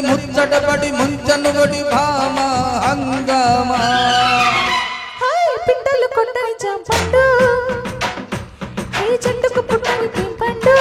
ముచ్చటపడి ముంచనుబడి భామ హంగామా పిట్టలు కొట్టని చంపండు ఈ చెట్టుకు పుట్టని పింపండు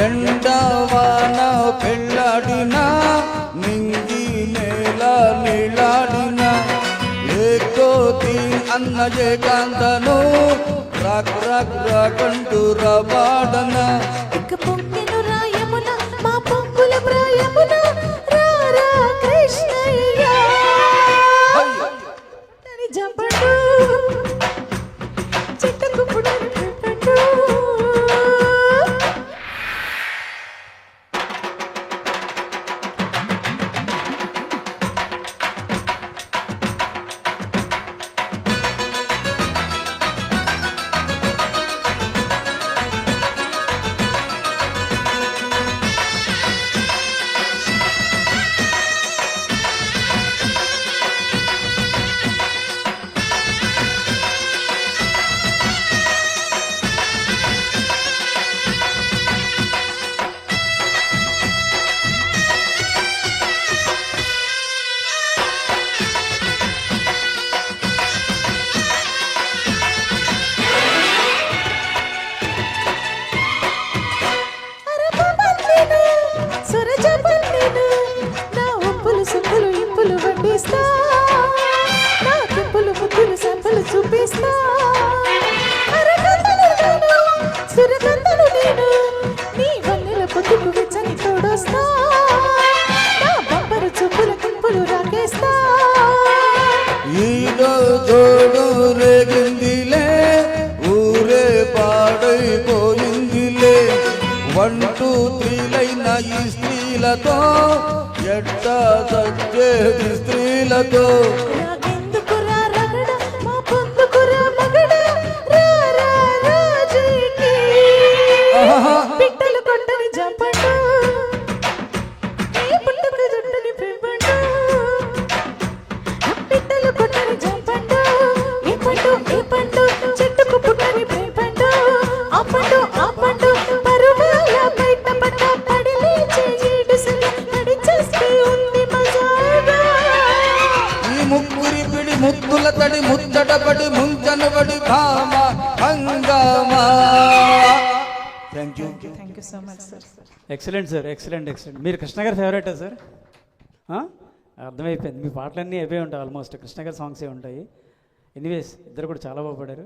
ఎండవాన పెళ్ళాడిన నింగి నేల నీళ్ళాడిన ఏకోతి అన్న ఏకాంతను రాక్ రాక్ రాకంటూ రబాడన ఇక పొంగెను రాయమున మా పొంగుల ప్రాయమున రారా కృష్ణయ్య తని జంపండు చెట్టుకు పుట్టని పింపండు నా ఒప్పులు సొప్పులు ఇంపులు వడ్డిస్తా నా తిప్పులు ముద్దులు సంపలు చూపిస్తా సురగంధలు నేను నీ వన్నెల పొద్దుకు వెచ్చని తోడొస్తా నా బంపరు చూపుల కింపులు రాకేస్తా ఈలో జోడు రేగిందిలే ఊరే పాడైపోయిందిలే 1 2 3 లైన ఈ స్త్రీలతో ఎట్టా సచ్చేది స్త్రీలతో నాకెందుకురా రగడ మా పొందుకురా మగడ రారా రాజీకి పిట్టలు కొట్టని జంపండు ఈ పుట్టుక జుట్టుని పింపండు పిట్టలు కొట్టని జంపండు ఈ పండు చెట్టుకు పుట్టని పింపండు ఆ పండు పరువాల బయట పట్ట పడి లేచి ఈడుసలు నడిచేస్తే ఉంది మజాగా ఈ ముగ్గురి పిడి ముద్దుల తడి ముచ్చటపడి ముంచనుబడి భామ హంగామా thank you so much sir excellent sir excellent మీరు కృష్ణ గారి ఫేవరెటా సార్? అర్థమైపోయింది, మీ పాటలన్నీ అవే ఉంటాయి, ఆల్మోస్ట్ కృష్ణ గారి సాంగ్సే ఉంటాయి. ఎనీవేస్ ఇద్దరు కూడా చాలా బాగా పాడారు.